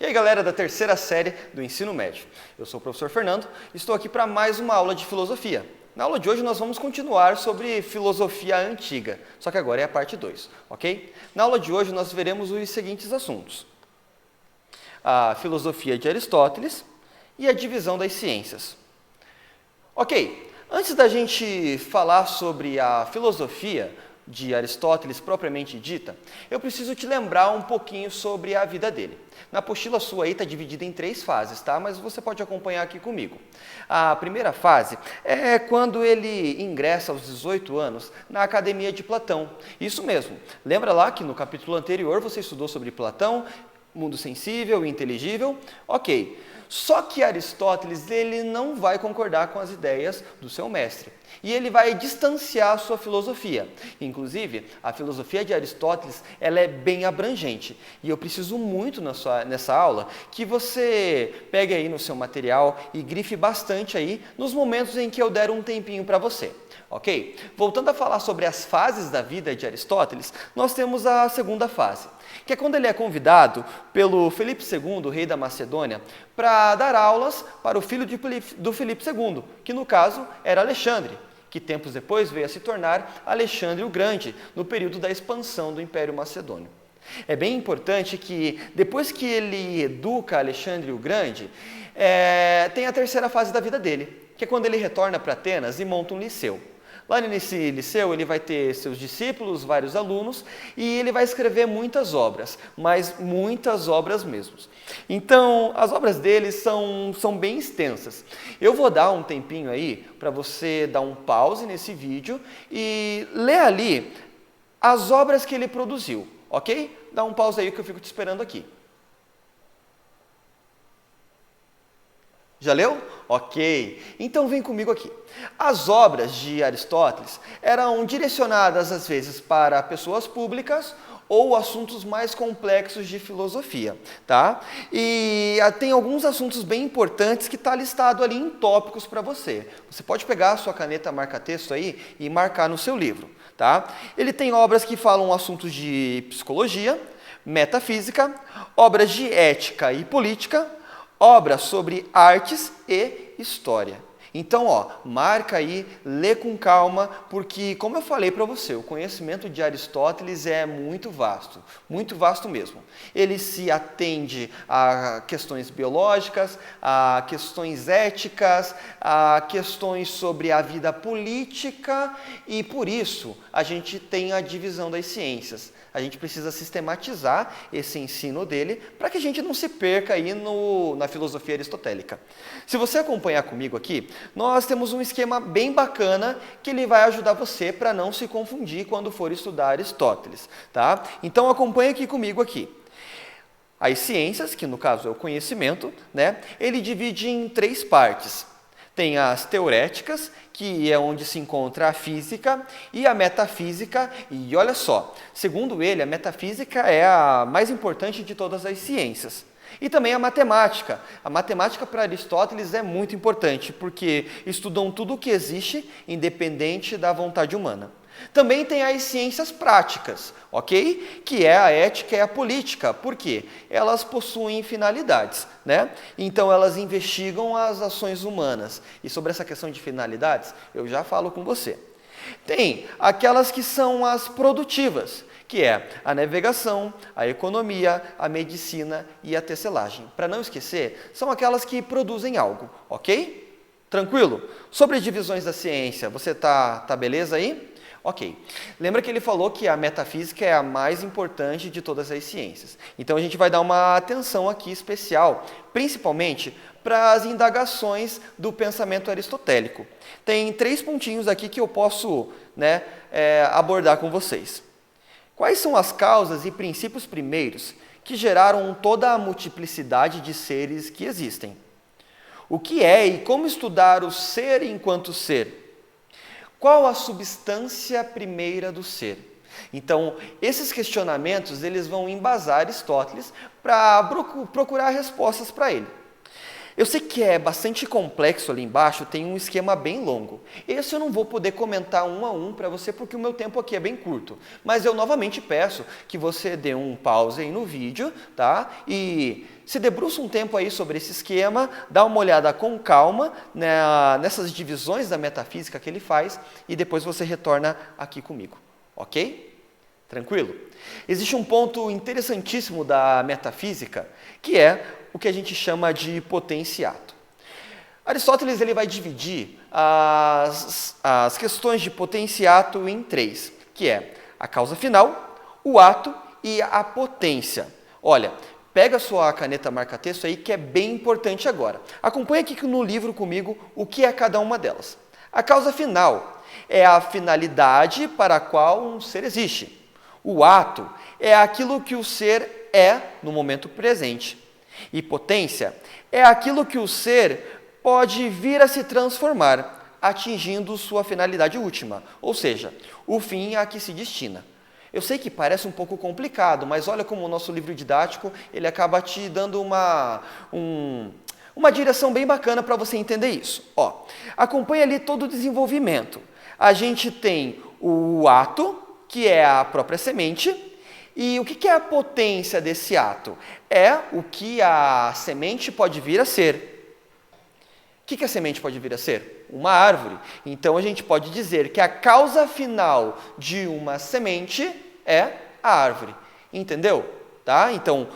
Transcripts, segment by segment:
E aí galera da terceira série do ensino médio, eu sou o professor Fernando e estou aqui para mais uma aula de filosofia. Na aula de hoje nós vamos continuar sobre filosofia antiga, só que agora é a parte 2, ok? Na aula de hoje nós veremos os seguintes assuntos: a filosofia de Aristóteles e a divisão das ciências. Ok, antes da gente falar sobre a filosofia de Aristóteles propriamente dita, eu preciso te lembrar um pouquinho sobre a vida dele. Na apostila sua aí está dividida em 3 fases, tá? Mas você pode acompanhar aqui comigo. A primeira fase é quando ele ingressa aos 18 anos na Academia de Platão. Isso mesmo. Lembra lá que no capítulo anterior você estudou sobre Platão, mundo sensível e inteligível? Ok. Só que Aristóteles ele não vai concordar com as ideias do seu mestre. E ele vai distanciar a sua filosofia. Inclusive, a filosofia de Aristóteles ela é bem abrangente. E eu preciso muito nessa aula que você pegue aí no seu material e grife bastante aí nos momentos em que eu der um tempinho para você. Ok? Voltando a falar sobre as fases da vida de Aristóteles, nós temos a segunda fase, que é quando ele é convidado pelo Filipe II, rei da Macedônia, para dar aulas para o filho do Filipe II, que no caso era Alexandre, que tempos depois veio a se tornar Alexandre o Grande, no período da expansão do Império Macedônio. É bem importante que, depois que ele educa Alexandre o Grande, tem a terceira fase da vida dele, que é quando ele retorna para Atenas e monta um liceu. Lá nesse liceu ele vai ter seus discípulos, vários alunos, e ele vai escrever muitas obras, mas muitas obras mesmo. Então, as obras dele são bem extensas. Eu vou dar um tempinho aí para você dar um pause nesse vídeo e ler ali as obras que ele produziu, ok? Dá um pause aí que eu fico te esperando aqui. Já leu? Ok. Então vem comigo aqui. As obras de Aristóteles eram direcionadas às vezes para pessoas públicas ou assuntos mais complexos de filosofia, tá? E tem alguns assuntos bem importantes que está listado ali em tópicos para você. Você pode pegar a sua caneta marca-texto aí e marcar no seu livro, tá? Ele tem obras que falam assuntos de psicologia, metafísica, obras de ética e política, obras sobre artes e história. Então, marca aí, lê com calma, porque, como eu falei para você, o conhecimento de Aristóteles é muito vasto mesmo. Ele se atende a questões biológicas, a questões éticas, a questões sobre a vida política e, por isso, a gente tem a divisão das ciências. A gente precisa sistematizar esse ensino dele para que a gente não se perca aí na filosofia aristotélica. Se você acompanhar comigo aqui, nós temos um esquema bem bacana que ele vai ajudar você para não se confundir quando for estudar Aristóteles, tá? Então acompanhe aqui comigo aqui. As ciências, que no caso é o conhecimento, né? Ele divide em 3 partes. Tem as teoréticas, que é onde se encontra a física, e a metafísica, e olha só, segundo ele, a metafísica é a mais importante de todas as ciências. E também a matemática. A matemática para Aristóteles é muito importante, porque estudam tudo o que existe, independente da vontade humana. Também tem as ciências práticas, ok? Que é a ética e a política. Por quê? Elas possuem finalidades, né? Então elas investigam as ações humanas. E sobre essa questão de finalidades, eu já falo com você. Tem aquelas que são as produtivas, que é a navegação, a economia, a medicina e a tecelagem. Para não esquecer, são aquelas que produzem algo, ok? Tranquilo? Sobre divisões da ciência, você tá beleza aí? Ok. Lembra que ele falou que a metafísica é a mais importante de todas as ciências. Então a gente vai dar uma atenção aqui especial, principalmente para as indagações do pensamento aristotélico. Tem 3 pontinhos aqui que eu posso abordar com vocês. Quais são as causas e princípios primeiros que geraram toda a multiplicidade de seres que existem? O que é e como estudar o ser enquanto ser? Qual a substância primeira do ser? Então, esses questionamentos eles vão embasar Aristóteles para procurar respostas para ele. Eu sei que é bastante complexo ali embaixo, tem um esquema bem longo. Esse eu não vou poder comentar um a um para você, porque o meu tempo aqui é bem curto. Mas eu novamente peço que você dê um pause aí no vídeo, tá? E se debruça um tempo aí sobre esse esquema, dá uma olhada com calma, né, nessas divisões da metafísica que ele faz, e depois você retorna aqui comigo, ok? Tranquilo? Existe um ponto interessantíssimo da metafísica, que é o que a gente chama de potenciato. Aristóteles ele vai dividir as questões de potenciato em três, que é a causa final, o ato e a potência. Olha, pega a sua caneta marca-texto aí, que é bem importante agora. Acompanhe aqui no livro comigo o que é cada uma delas. A causa final é a finalidade para a qual um ser existe. O ato é aquilo que o ser é no momento presente. E potência é aquilo que o ser pode vir a se transformar, atingindo sua finalidade última, ou seja, o fim a que se destina. Eu sei que parece um pouco complicado, mas olha como o nosso livro didático ele acaba te dando uma direção bem bacana para você entender isso. Ó, acompanha ali todo o desenvolvimento. A gente tem o ato, que é a própria semente. E o que é a potência desse ato? É o que a semente pode vir a ser. O que a semente pode vir a ser? Uma árvore. Então, a gente pode dizer que a causa final de uma semente é a árvore. Entendeu? Tá? Então,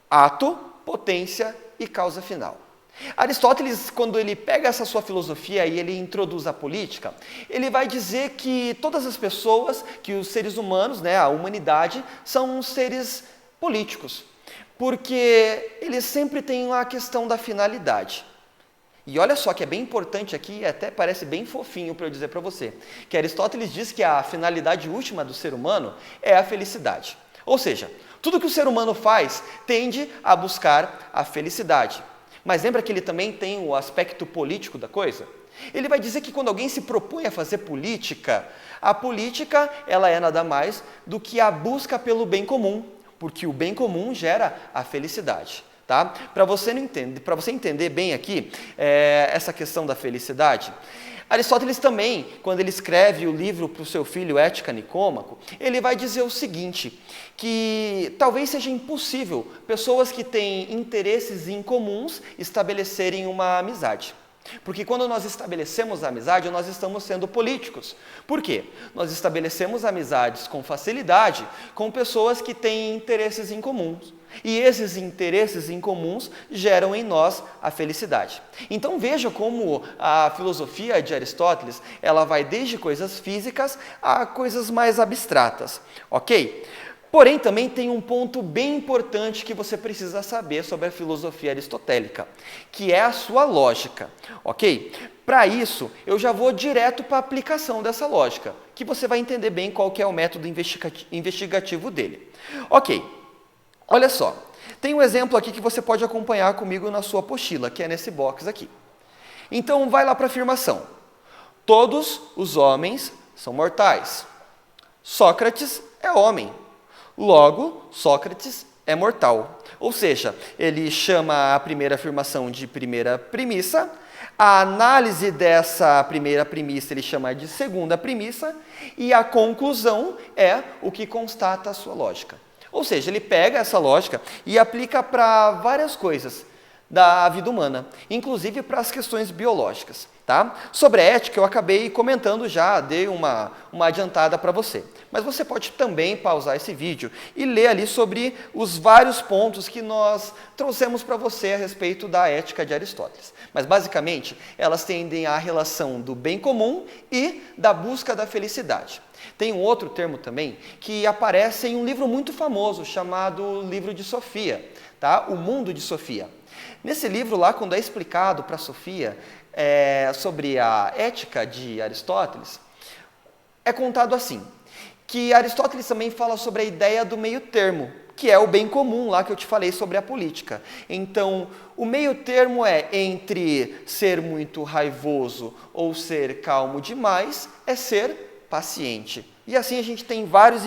ato, potência e causa final. Aristóteles, quando ele pega essa sua filosofia e ele introduz a política, ele vai dizer que todas as pessoas, que os seres humanos, né, a humanidade, são seres políticos, porque eles sempre têm a questão da finalidade. E olha só que é bem importante aqui, até parece bem fofinho para eu dizer para você, que Aristóteles diz que a finalidade última do ser humano é a felicidade. Ou seja, tudo que o ser humano faz tende a buscar a felicidade. Mas lembra que ele também tem o aspecto político da coisa? Ele vai dizer que quando alguém se propõe a fazer política, a política ela é nada mais do que a busca pelo bem comum, porque o bem comum gera a felicidade. Tá? Para você entender bem aqui essa questão da felicidade, Aristóteles também, quando ele escreve o livro para o seu filho Ética Nicômaco, ele vai dizer o seguinte, que talvez seja impossível pessoas que têm interesses incomuns estabelecerem uma amizade. Porque quando nós estabelecemos a amizade, nós estamos sendo políticos. Por quê? Nós estabelecemos amizades com facilidade com pessoas que têm interesses incomuns. E esses interesses incomuns geram em nós a felicidade. Então veja como a filosofia de Aristóteles, ela vai desde coisas físicas a coisas mais abstratas, ok? Porém, também tem um ponto bem importante que você precisa saber sobre a filosofia aristotélica, que é a sua lógica, ok? Para isso, eu já vou direto para a aplicação dessa lógica, que você vai entender bem qual que é o método investigativo dele. Ok, olha só, tem um exemplo aqui que você pode acompanhar comigo na sua apostila, que é nesse box aqui. Então, vai lá para a afirmação. Todos os homens são mortais. Sócrates é homem. Logo, Sócrates é mortal. Ou seja, ele chama a primeira afirmação de primeira premissa, a análise dessa primeira premissa ele chama de segunda premissa, e a conclusão é o que constata a sua lógica. Ou seja, ele pega essa lógica e aplica para várias coisas da vida humana, inclusive para as questões biológicas. Tá? Sobre a ética, eu acabei comentando já, dei uma adiantada para você. Mas você pode também pausar esse vídeo e ler ali sobre os vários pontos que nós trouxemos para você a respeito da ética de Aristóteles. Mas, basicamente, elas tendem à relação do bem comum e da busca da felicidade. Tem um outro termo também que aparece em um livro muito famoso chamado Livro de Sofia, tá? O Mundo de Sofia. Nesse livro lá, quando é explicado para Sofia sobre a ética de Aristóteles, é contado assim, que Aristóteles também fala sobre a ideia do meio termo, que é o bem comum lá que eu te falei sobre a política. Então, o meio termo é entre ser muito raivoso ou ser calmo demais, é ser paciente. E assim a gente tem vários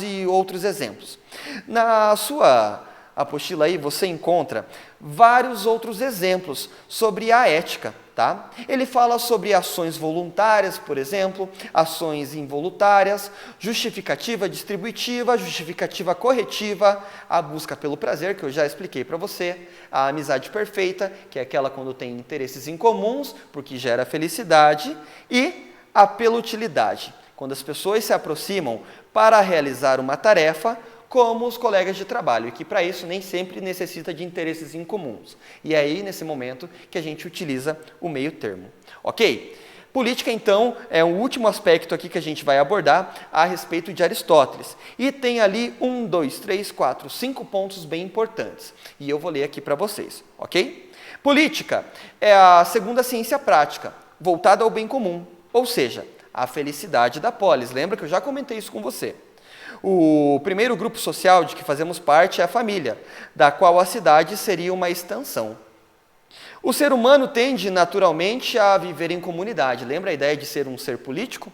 e outros exemplos. Na sua apostila aí você encontra vários outros exemplos sobre a ética, tá? Ele fala sobre ações voluntárias, por exemplo, ações involuntárias, justificativa distributiva, justificativa corretiva, a busca pelo prazer, que eu já expliquei para você, a amizade perfeita, que é aquela quando tem interesses em comuns, porque gera felicidade, e a pela utilidade, quando as pessoas se aproximam para realizar uma tarefa, como os colegas de trabalho, e que para isso nem sempre necessita de interesses em comuns. E é aí, nesse momento, que a gente utiliza o meio termo. Ok? Política, então, é o último aspecto aqui que a gente vai abordar a respeito de Aristóteles. E tem ali 1, 2, 3, 4, 5 pontos bem importantes. E eu vou ler aqui para vocês, ok? Política é a segunda ciência prática, voltada ao bem comum, ou seja, a felicidade da polis. Lembra que eu já comentei isso com você. O primeiro grupo social de que fazemos parte é a família, da qual a cidade seria uma extensão. O ser humano tende naturalmente a viver em comunidade. Lembra a ideia de ser um ser político?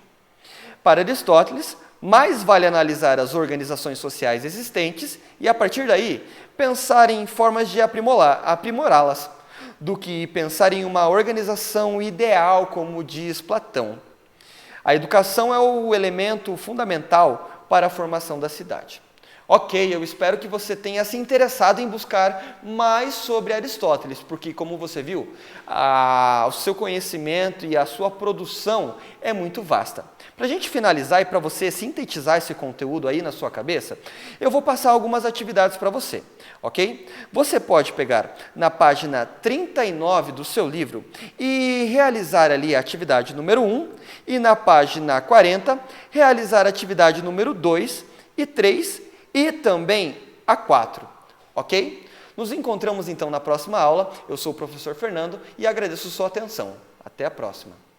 Para Aristóteles, mais vale analisar as organizações sociais existentes e, a partir daí, pensar em formas de aprimorá-las, do que pensar em uma organização ideal, como diz Platão. A educação é o elemento fundamental para a formação da cidade. Ok, eu espero que você tenha se interessado em buscar mais sobre Aristóteles, porque, como você viu, o seu conhecimento e a sua produção é muito vasta. Para a gente finalizar e para você sintetizar esse conteúdo aí na sua cabeça, eu vou passar algumas atividades para você, ok? Você pode pegar na página 39 do seu livro e realizar ali a atividade número 1, e na página 40, realizar a atividade número 2 e 3 e também a 4, ok? Nos encontramos então na próxima aula. Eu sou o professor Fernando e agradeço sua atenção. Até a próxima.